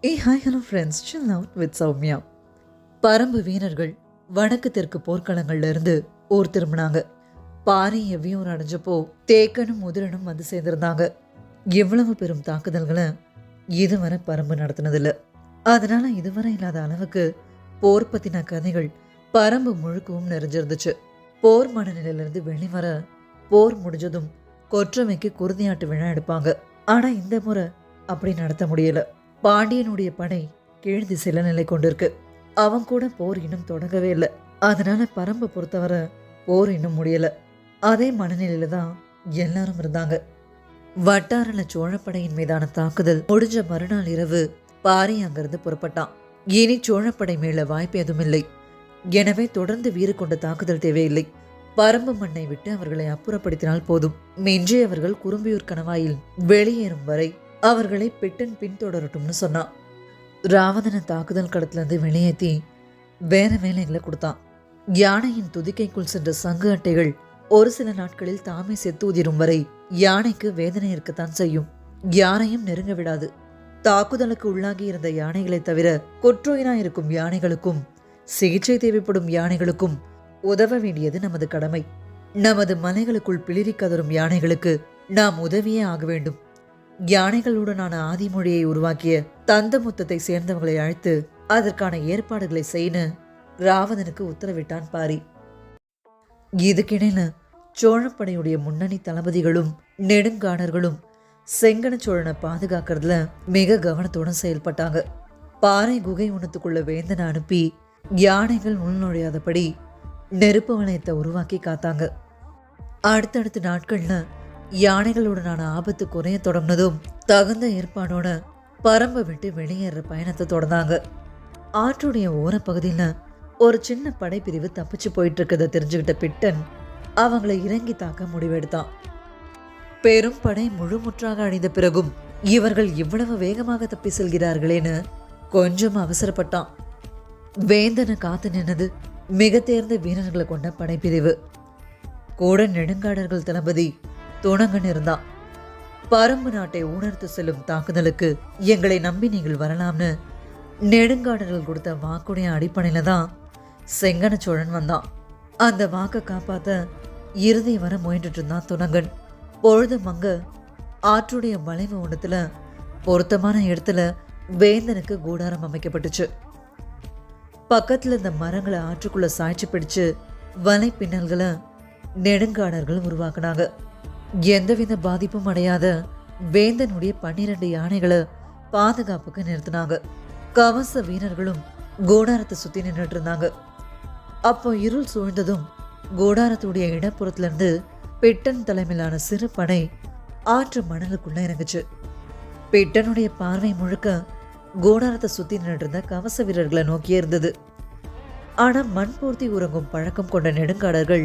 Hi hello friends, chill out with Soumya. பரம்பு வீரர்கள் வடக்கு தெற்கு போர்க்களங்கள்ல இருந்து ஊர் திரும்பினாங்க. பாரி எவ்வியூர் அடைஞ்சப்போ தேக்கனும் முதிரனும் வந்து சேர்ந்திருந்தாங்க. எவ்வளவு பெரும் தாக்குதல்களை இதுவரை பரம்பு நடத்தினதில்லை. அதனால இதுவரை இல்லாத அளவுக்கு போர் பத்தின கதைகள் பரம்பு முழுக்கவும் நிறைஞ்சிருந்துச்சு. போர் மனநிலையிலிருந்து வெளிவர போர் முடிஞ்சதும் கொற்றவைக்கு குருதியாட்டு விழா எடுப்பாங்க. ஆனா இந்த முறை அப்படி நடத்த முடியல. பாண்டியனுடைய படை கீழ் திசையில நிலை கொண்டிருக்கு. அவன் கூட போர் இன்னும் தொடங்கவே இல்லை. அதனால பரம்பை பொறுத்தவரை போர் இன்னும் முடியல. அதே மனநிலையில தான் எல்லாரும் இருந்தாங்க. வட்டாரல சோழப்படையின் மீதான தாக்குதல் முடிஞ்ச மறுநாள் இரவு பாரி அங்கிருந்து புறப்பட்டான். இனி சோழப்படை மேல வாய்ப்பு எதுவும் இல்லை. எனவே தொடர்ந்து வீறு கொண்ட தாக்குதல் தேவையில்லை. பரம்பு மண்ணை விட்டு அவர்களை அப்புறப்படுத்தினால் போதும். மிஞ்சியவர்கள் குறும்பியூர் கணவாயில் வெளியேறும் வரை அவர்களை பிட்டன் பின்தொடரட்டும்னு சொன்னான். ராவணன் தாக்குதல் களத்திலிருந்து வெளியேற்றி வேற வேலைகளை கொடுத்தான். யானையின் துதிக்கைக்குள் சென்ற சங்கு அட்டைகள் ஒரு சில நாட்களில் தாமே செத்து உதிரும் வரை யானைக்கு வேதனை இருக்கத்தான் செய்யும். யானையும் நெருங்க விடாது. தாக்குதலுக்கு உள்ளாகி இருந்த யானைகளை தவிர கொற்றோயினாயிருக்கும் யானைகளுக்கும் சிகிச்சை தேவைப்படும் யானைகளுக்கும் உதவ வேண்டியது நமது கடமை. நமது மலைகளுக்குள் பிளிரி கதரும் யானைகளுக்கு நாம் உதவியே ஆக வேண்டும். யானைகளுடனான ஆதிமொழியை உருவாக்கிய தந்தமுத்தத்தை சேர்ந்தவங்களை அழைத்து அதற்கான ஏற்பாடுகளை செய்யணும் ராவணனுக்கு உத்தரவிட்டான் பாரி. இதுக்கிடையில சோழப்படையுடைய முன்னணி தளபதிகளும் நெடுங்காணர்களும் செங்கன சோழனை பாதுகாக்கிறதுல மிக கவனத்தோட செயல்பட்டாங்க. பாறை குகை உணத்துக்குள்ள வேந்தனை அனுப்பி யானைகள் உள்நுழையாதபடி நெருப்பு வளையத்தை உருவாக்கி காத்தாங்க. அடுத்தடுத்த நாட்கள்ல யானைகளுடனான ஆபத்து குறைய தொடங்கினதும் தகுந்த ஏற்பாடோட பரம்பை விட்டு வெளியேற பயணத்தை தொடர்ந்தாங்க. ஆற்றுடைய ஓரப்பகுதியில ஒரு சின்ன படைப்பிரிவு தப்பிச்சு போயிட்டு இருக்கதை தெரிஞ்சுக்கிட்ட பிட்டன் அவங்களை இறங்கி தாக்க முடிவெடுத்தான். பெரும் படை முழுமுற்றாக அழிந்த பிறகும் இவர்கள் இவ்வளவு வேகமாக தப்பி செல்கிறார்களேன்னு கொஞ்சம் அவசரப்பட்டான். வேந்தனை காத்து நின்னது மிக தேர்ந்த வீரர்களை கொண்ட படைப்பிரிவு. கூட நெடுங்காடர்கள் தளபதி துணங்கன் இருந்தான். பரம்பு நாட்டை ஊனர்த்து செல்லும் தாக்குதலுக்கு எங்களை நம்பி நீங்கள் வரலாம்னு நெடுங்காடர்கள் கொடுத்த வாக்குடைய அடிப்படையில தான் செங்கன சோழன் வந்தான். அந்த வாக்கை காப்பாத்த இறுதி வர முயன்றுட்டு இருந்தான் துணங்கன். பொழுது மங்க ஆற்றுடைய வளைவு ஒன்றத்துல பொருத்தமான இடத்துல வேந்தனுக்கு கூடாரம் அமைக்கப்பட்டுச்சு. பக்கத்துல இந்த மரங்களை ஆற்றுக்குள்ள சாய்ச்சி பிடிச்சு வலை பின்னல்களை நெடுங்காடர்கள் உருவாக்குனாங்க. எந்தவித பாதிப்பும் அடையாத வேந்தனுடைய 12 யானைகளை பாதுகாப்புக்கு நிறுத்தினாங்க. கவச வீரர்களும் கூடாரத்தை சுத்தி நின்றுட்டு இருந்தாங்க. அப்போ இருள் சூழ்ந்ததும் கூடாரத்துடைய இடப்புறத்துல இருந்து பிட்டன் தலைமையிலான சிறு படை ஆற்று மணலுக்குள்ள இறங்குச்சு. பிட்டனுடைய பார்வை முழுக்க கூடாரத்தை சுத்தி நின்றுட்டு இருந்த கவச வீரர்களை நோக்கியே இருந்தது. ஆனா மண் பூர்த்தி உறங்கும் பழக்கம் கொண்ட நெடுங்காடர்கள்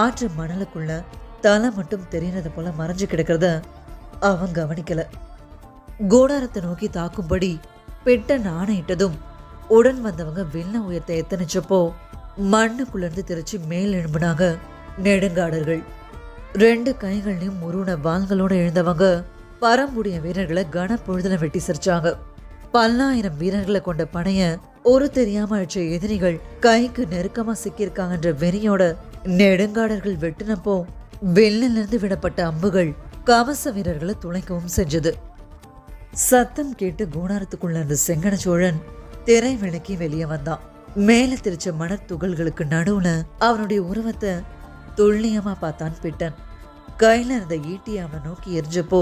ஆற்று மணலுக்குள்ள தலை மட்டும் தெரியறது போல மறைஞ்சு கிடக்கிறத அவன் கவனிக்கல. கூடாரத்தை நோக்கி தாக்கும்படி பிட்டன் ஆணையிட்டதும் உடன் வந்தவங்க வெள்ள உயர்த்த எத்தனிச்சப்போ மண்ணுக்குள்ள இருந்து திரிச்சு மேல் எழும்பினாங்க நெடுங்காடர்கள். 2 கைகள்லயும் உருவன வாள்களோட எழுந்தவங்க பரம்புடைய வீரர்களை கனப்பொழுதுல வெட்டி சிரிச்சாங்க. பல்லாயிரம் வீரர்களை கொண்ட படைய ஒரு தெரியாம அழிச்ச எதிரிகள் கைக்கு நெருக்கமா சிக்கியிருக்காங்கன்ற வெறியோட நெடுங்காடர்கள் வெட்டினப்போ வெள்ளிலிருந்து விடப்பட்ட அம்புகள் கவச வீரர்களை துளைக்கவும் செஞ்சது. சத்தம் கேட்டு கூடாரத்துக்குள்ள இருந்த செங்கன சோழன் திரை விளக்கி வெளியே வந்தான். மேல திரிச்ச மணத்துகள்களுக்கு நடுவுல அவனுடைய உருவத்தை துல்லியமா பார்த்தான் பிட்டன். கையில இருந்த ஈட்டி அவனை நோக்கி எரிஞ்சப்போ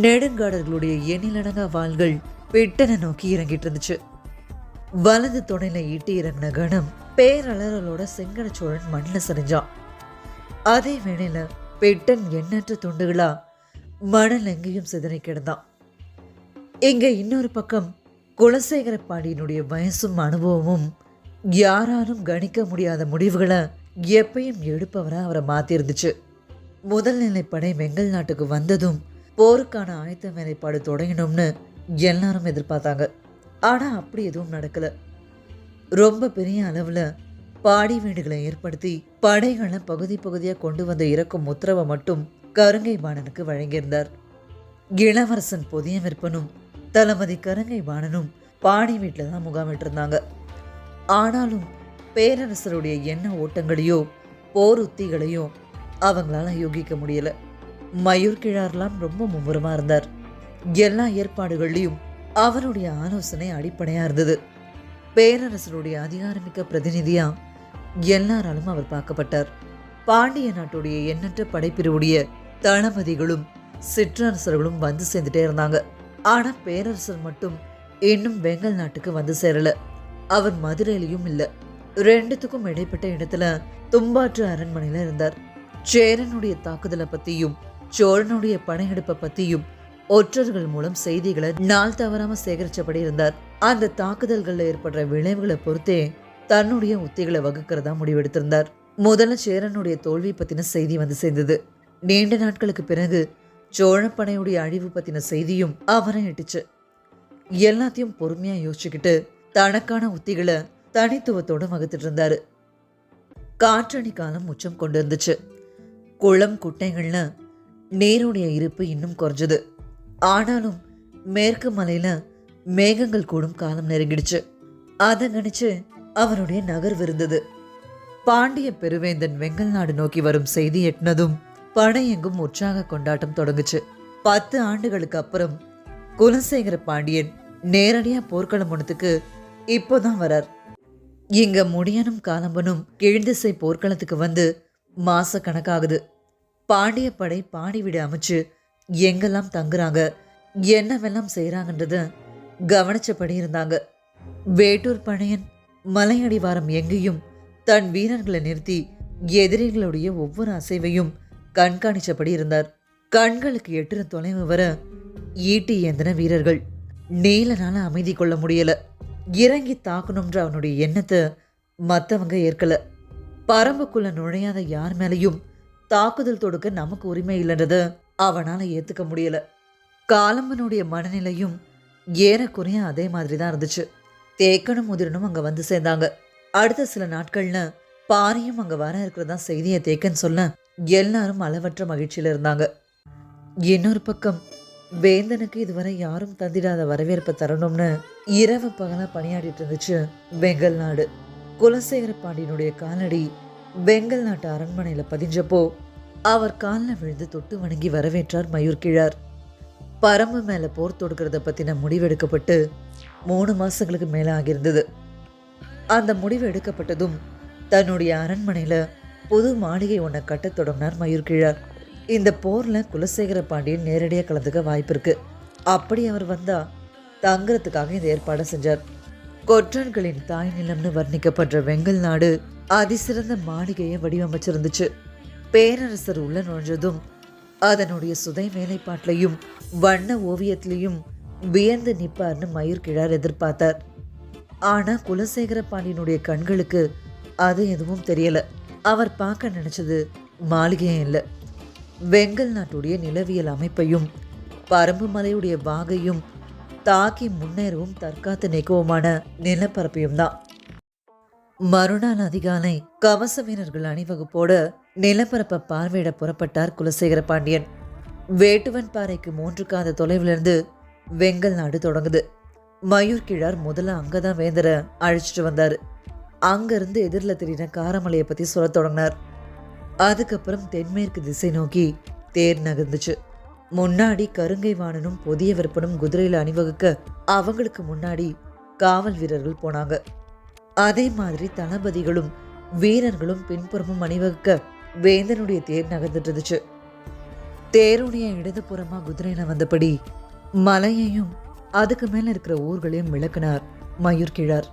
நெடுங்காடர்களுடைய எண்ணிலடங்கா வாள்கள் பிட்டனை நோக்கி இறங்கிட்டு இருந்துச்சு. வலது தொடையில ஈட்டி இறங்கின கணம் பேரலறலோட செங்கன சோழன் மண்ணில் சரிஞ்சான். அதே வேளையில பிட்டன் எண்ணற்ற துண்டுகளா மணல் எங்கேயும் சிதறி கிடந்தான். இங்க இன்னொரு பக்கம் குலசேகர பாண்டியனுடைய வயசும் அனுபவமும் யாராலும் கணிக்க முடியாத முடிவுகளை எப்பயும் எடுப்பவரை அவரை மாத்திருந்துச்சு. முதல் நிலைப்படை வெங்கல் நாட்டுக்கு வந்ததும் போருக்கான ஆயத்த வேலைப்பாடு தொடங்கணும்னு எல்லாரும் எதிர்பார்த்தாங்க. ஆனா அப்படி எதுவும் நடக்கல. ரொம்ப பெரிய அளவுல பாடி வீடுகளை ஏற்படுத்தி படைகளை பகுதி பகுதியா கொண்டு வந்து இறக்கும் உத்தரவை மட்டும் கருங்கை பாணனுக்கு வழங்கியிருந்தார். இளவரசன் புதிய விற்பனும் தளபதி கருங்கை வாணனும் பாடி வீட்டில் தான் முகாமிட்டிருந்தாங்க. ஆனாலும் பேரரசருடைய எண்ண ஓட்டங்களையோ போர் உத்திகளையோ அவங்களால யூகிக்க முடியல. மயூர் கிழார்லாம் ரொம்ப மும்முரமா இருந்தார். எல்லா ஏற்பாடுகள்லையும் அவருடைய ஆலோசனை அடிப்படையா இருந்தது. பேரரசருடைய அதிகாரமிக்க பிரதிநிதியா எல்லாராலும் அவர் பார்க்கப்பட்டார். பாண்டிய நாட்டுடைய எண்ணற்ற படைப்பிரிவுடைய தளபதிகளும் சிற்றரசர்களும் வந்து சேர்ந்துட்டே இருந்தாங்க. ஆனா பேரரசர் மட்டும் இன்னும் வெங்கல் நாட்டுக்கு வந்து சேரல. அவர் மதுரையிலையும் இல்ல. ரெண்டுத்துக்கும் இடைப்பட்ட இடத்துல தும்பாற்று அரண்மனையில இருந்தார். சேரனுடைய தாக்குதலை பத்தியும் சோழனுடைய படையெடுப்பை பத்தியும் ஒற்றர்கள் மூலம் செய்திகளை நாள் தவறாம சேகரிச்சபடி இருந்தார். அந்த தாக்குதல்கள்ல ஏற்படுற விளைவுகளை பொறுத்தே தன்னுடைய உத்திகளை வகுக்கிறதா முடிவெடுத்திருந்தார். முதல்ல சேரனுடைய தோல்வி பத்தின செய்தி வந்து சேர்ந்தது. நீண்ட நாட்களுக்கு பிறகு சோழப்படையுடைய அழிவு பத்தின செய்தியும் அவரை எட்டுச்சு. எல்லாத்தையும் பொறுமையா யோசிச்சுக்கிட்டு தனக்கான உத்திகளை தனித்துவத்தோட வகுத்துட்டு இருந்தாரு. காற்றணி காலம் உச்சம் கொண்டு இருந்துச்சு. குளம் குட்டைகள்ல நீருடைய இருப்பு இன்னும் குறைஞ்சது. ஆனாலும் மேற்கு மலையில மேகங்கள் கூடும் காலம் நெருங்கிடுச்சு. அதை கணிச்சு அவருடைய நகர்வு இருந்தது. பாண்டிய பெருவேந்தன் வெங்கல் நாடு நோக்கி வரும் செய்தி எட்டினதும் படையெங்கும் உற்சாக கொண்டாட்டம் தொடங்குச்சு. 10 ஆண்டுகளுக்கு அப்புறம் குலசேகர பாண்டியன் நேரடியா போர்க்களம் ஒன்றுக்கு இப்போதான் வரார். இங்க முடியனும் காலம்பனும் கீழ்திசை போர்க்களத்துக்கு வந்து மாச கணக்காகுது. பாண்டிய படை பாடி வீடு அமைச்சு எங்கெல்லாம் தங்குறாங்க, என்னவெல்லாம் செய்யறாங்கன்றத கவனிச்சபடி இருந்தாங்க. வேட்டூர் படையன் மலையடிவாரம் எங்கேயும் தன் வீரர்களை நிறுத்தி எதிரிகளுடைய ஒவ்வொரு அசைவையும் கண்காணிச்சபடி இருந்தார். கண்களுக்கு எட்டுற தொலைவு வர ஈட்டி ஏந்தின வீரர்கள். நீலனால அமைதி கொள்ள முடியல. இறங்கி தாக்கணும்ன்ற அவனுடைய எண்ணத்தை மற்றவங்க ஏற்கல. பரம்புக்குள்ள நுழையாத யார் மேலையும் தாக்குதல் தொடுக்க நமக்கு உரிமை இல்லைன்றத அவனால ஏத்துக்க முடியல. காலம்பனுடைய மனநிலையும் ஏறக்குறைய அதே மாதிரி தான் இருந்துச்சு. தேக்கனும் முதிரனும் அங்க வந்து சேர்ந்தாங்க. அடுத்த சில நாட்கள்ல பாரியும் அங்க வர இருக்கிறதா செய்தியை தேக்கன் சொல்ல எல்லாரும் அளவற்ற மகிழ்ச்சியில இருந்தாங்க. இன்னொரு பக்கம் வேந்தனுக்கு இதுவரை யாரும் தந்திடாத வரவேற்பை தரணும்னு இரவு பகலா பணியாடிட்டு இருந்துச்சு வெங்கல் நாடு. குலசேகர பாண்டியனுடைய காலடி வெங்கல் நாட்டு அரண்மனையில பதிஞ்சப்போ அவர் காலில் விழுந்து தொட்டு வணங்கி வரவேற்றார் மயூர் கிழார். பரம்பு மேல போர் தொடுக்கிறத பத்தின முடிவெடுக்கப்பட்டு 3 மாசங்களுக்கு மேல ஆகியிருந்தது. அந்த முடிவு எடுக்கப்பட்டதும் தன்னுடைய அரண்மனையில புது மாளிகை ஒன்றை கட்ட தொடங்கினார் மயூர் கிழார். இந்த போர்ல குலசேகர பாண்டியன் நேரடியாக கலந்துக்க வாய்ப்பு இருக்கு. அப்படி அவர் வந்தா தங்குறதுக்காக இந்த ஏற்பாடை செஞ்சார். கொற்றன்களின் தாய் நிலம்னு வர்ணிக்கப்படுற வெங்கல் நாடு அதிசிறந்த மாளிகையை வடிவமைச்சிருந்துச்சு. பேரரசர் உள்ள நுழைஞ்சதும் அதனுடைய சுதை வேலைப்பாட்டிலையும் வண்ண ஓவியத்திலையும் வியந்து நிற்பார்னு மயூர் கிழார் எதிர்பார்த்தார். ஆனா குலசேகர பாண்டியனுடைய கண்களுக்கு அது எதுவும் தெரியல. அவர் பார்க்க நினைச்சது மாளிகையும் இல்லை, வெங்கல் நாட்டுடைய நிலவியல் அமைப்பையும் பரம்பு மலையுடைய வாகையும் தாக்கி முன்னேறவும் தற்காத்து நிற்கவுமான நிலப்பரப்பையும் தான். மறுநாள் அதிகாலை கவச வீரர்கள் அணிவகுப்போட நிலப்பரப்பை பார்வையிட புறப்பட்டார் குலசேகர பாண்டியன். வேட்டுவன் பாறைக்கு 3 காத தொலைவிலிருந்து வெங்கல் நாடு தொடங்குது. மயூர் கிழார் முதல்ல அங்கதான் வேந்தரை அழைச்சிட்டு வந்தாரு. அங்கிருந்து எதிரில் தெரியின காரமலையை பத்தி சொல்ல தொடங்கினார். அதுக்கப்புறம் தென்மேற்கு திசை நோக்கி தேர் நகர்ந்துச்சு. முன்னாடி கருங்கை வாணனும் புதிய விற்பனும் குதிரையில அணிவகுக்க அவங்களுக்கு முன்னாடி காவல் வீரர்கள் போனாங்க. அதே மாதிரி தளபதிகளும் வீரர்களும் பின்புறமும் அணிவகுக்க வேந்தனுடைய தேர் நகர்ந்துட்டு இருந்துச்சு. தேருடைய இடதுபுறமா குதிரையில வந்தபடி மலையையும் அதுக்கு மேல இருக்கிற ஊர்களையும் விளக்குனார் மயூர் கிழார்.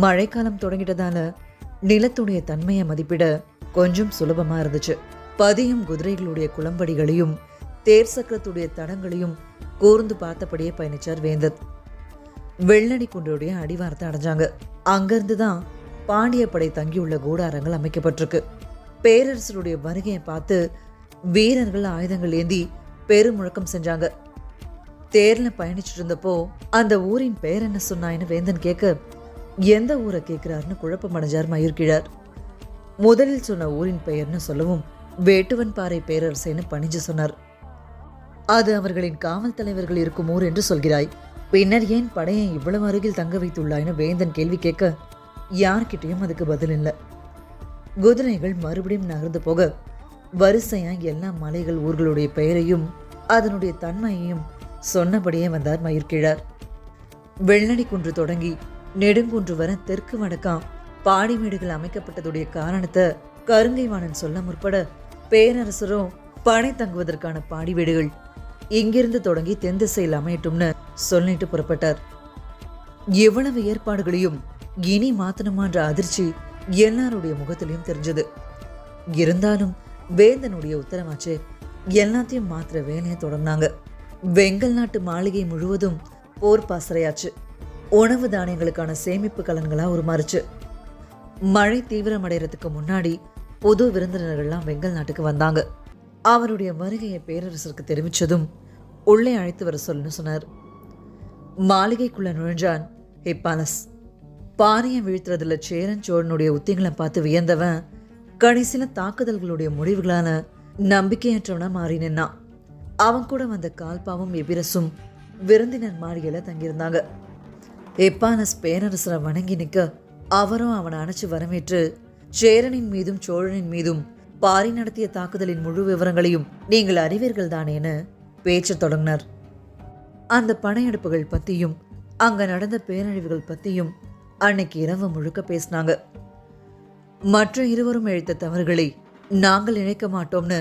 மழைக்காலம் தொடங்கிட்டதால நிலத்துடைய தன்மையை மதிப்பிட கொஞ்சம் சுலபமா இருந்துச்சு. பதியும் குதிரைகளுடைய குளம்படிகளையும் தேர் சக்கரத்துடைய தடங்களையும் கூர்ந்து பார்த்தபடியே பயணிச்சார் வேந்தர். வெள்ளடி குன்றுடைய அடிவாரத்தை அடைஞ்சாங்க. அங்கிருந்து தான் பாண்டிய படை தங்கியுள்ள கூடாரங்கள் அமைக்கப்பட்டிருக்கு. பேரரசருடைய வருகையை பார்த்து வீரர்கள் ஆயுதங்கள் ஏந்தி பெருமுழக்கம் செஞ்சாங்க. தேர்ல பயணிச்சுட்டு இருந்தப்போ அந்த ஊரின் பெயர் என்ன சொன்னாயின்னு வேந்தன் கேட்க எந்த ஊரை கேட்கிறாருன்னு குழப்பம் அடைஞ்சார் மயூர் கிழார். முதலில் சொன்ன ஊரின் பெயர்னு சொல்லவும் வேட்டுவன் பாறை பேரரசேன்னு பணிஞ்சு சொன்னார். அது அவர்களின் காவல் தலைவர்கள் இருக்கும் ஊர் என்று சொல்கிறாய். பின்னர் ஏன் படையை இவ்வளவு அருகில் தங்க வைத்துள்ளாய்னு வேந்தன் கேள்வி கேட்க யார்கிட்டையும் அதுக்கு பதில் இல்லை. குதிரைகள் மறுபடியும் நகர்ந்து போக வரிசையா எல்லா மலைகள் ஊர்களுடைய பெயரையும் அதனுடைய தன்மையையும் சொன்னபடியே வந்தார் மயிர்கிழார். வெள்ளடி குன்று தொடங்கி நெடுங்குன்று வர தெற்கு வடக்காம் பாடிமேடுகள் அமைக்கப்பட்டதுடைய காரணத்தை கருங்கைவாணன் சொல்ல முற்பட பேரரசரும் படை தங்குவதற்கான பாடி வீடுகள் இங்கிருந்து தொடங்கி தென் திசையில் அமையட்டும்னு சொல்லிட்டு புறப்பட்டார். எவ்வளவு ஏற்பாடுகளையும் இனி மாத்தணுமான்ற அதிர்ச்சி எல்லாருடைய முகத்திலையும் தெரிஞ்சது. இருந்தாலும் வேந்தனுடைய உத்தரவாச்சு எல்லாத்தையும் மாத்திர வேலையை தொடர்ந்தாங்க. வெங்கல் நாட்டு மாளிகை முழுவதும் போர் பாசறையாச்சு. உணவு தானியங்களுக்கான சேமிப்பு கலன்களா உருமாறுச்சு. மழை தீவிரமடைறதுக்கு முன்னாடி புது விருந்தினர்கள்லாம் வெங்கல் நாட்டுக்கு வந்தாங்க. அவருடைய வருகையை பேரரசருக்கு தெரிவிச்சதும் உள்ளே அழைத்து வர சொல்லுன்னு சொன்னார். மாளிகைக்குள்ள நுழைஞ்சான் ஹிப்பாலஸ். பானையை வீழ்த்துறதுல சேரன் சோழனுடைய உத்திகளை பார்த்து வியந்தவன் கடைசியில தாக்குதல்களுடைய முடிவுகளான நம்பிக்கையற்றவனா மாறி நின்னான். அவன் கூட வந்த கால்பாவும் எபிரசும் விருந்தினர் மாளிகையில தங்கியிருந்தாங்க. ஹிப்பாலஸ் பேரரசரை வணங்கி நிற்க அவரும் அவனை அணைச்சு வரவேற்று சேரனின் மீதும் சோழனின் மீதும் பாரி நடத்திய தாக்குதலின் முழு விவரங்களையும் நீங்கள் அறிவீர்கள் தானேன்னு பேச்சு தொடங்கினார். அந்த படையெடுப்புகள் பத்தியும் அங்க நடந்த பேரழிவுகள் பத்தியும் அன்னைக்கு இரவு முழுக்க பேசினாங்க. மற்ற இருவரும் இழைத்த தவறுகளை நாங்கள் இணைக்க மாட்டோம்னு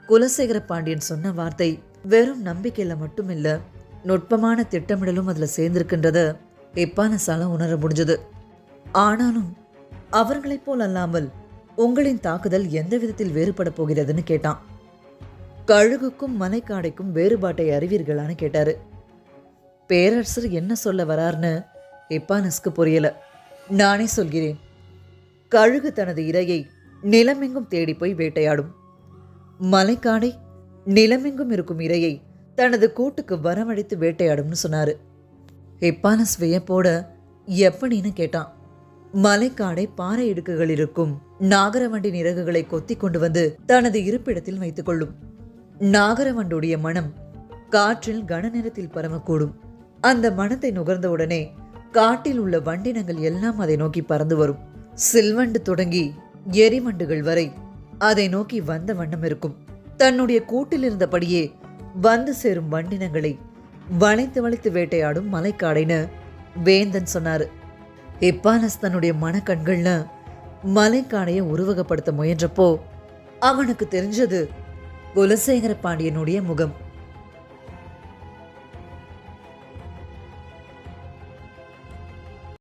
குலசேகர பாண்டியன் சொன்ன வார்த்தை வெறும் நம்பிக்கையில மட்டுமில்ல, நுட்பமான திட்டமிடலும் அதுல சேர்ந்திருக்கின்றத ஹிப்பாலஸால உணர முடிஞ்சது. ஆனாலும் அவர்களைப் போல் அல்லாமல் உங்களின் தாக்குதல் எந்த விதத்தில் வேறுபட போகிறதுன்னு கேட்டான். கழுகுக்கும் மலைக்காடைக்கும் வேறுபாட்டை அறிவீர்களான்னு கேட்டாரு. பேரரசர் என்ன சொல்ல வரார்னு ஹிப்பாலஸ்க்கு புரியல. நானே சொல்கிறேன். கழுகு தனது இரையை நிலமெங்கும் தேடி போய் வேட்டையாடும். மலைக்காடை நிலமெங்கும் இருக்கும் இரையை தனது கூட்டுக்கு வரவழைத்து வேட்டையாடும்னு சொன்னாரு. ஹிப்பாலஸ் வியப்போட எப்படின்னு கேட்டான். மலைக்காடை பாறை இடுக்குகள் இருக்கும் நாகரவண்டி இறகுகளை கொத்தி கொண்டு வந்து தனது இருப்பிடத்தில் வைத்துக் கொள்ளும். நாகரவண்டுடைய மனம் காற்றில் கன நேரத்தில் பரவக்கூடும். அந்த மனத்தை நுகர்ந்தவுடனே காட்டில் உள்ள வண்டினங்கள் எல்லாம் அதை நோக்கி பறந்து வரும். சில்வண்டு தொடங்கி எரிவண்டுகள் வரை அதை நோக்கி வந்த வண்ணம் இருக்கும். தன்னுடைய கூட்டில் இருந்தபடியே வந்து சேரும் வண்டினங்களை வளைத்து வளைத்து வேட்டையாடும் மலைக்காடைன்னு வேந்தன் சொன்னாரு. ஹிப்பாலஸ் தன்னுடைய மனக்கண்கள்ல மலைக்காடையை உருவகப்படுத்த முயன்றப்போ அவனுக்கு தெரிஞ்சது குலசேகர பாண்டியனுடைய முகம்.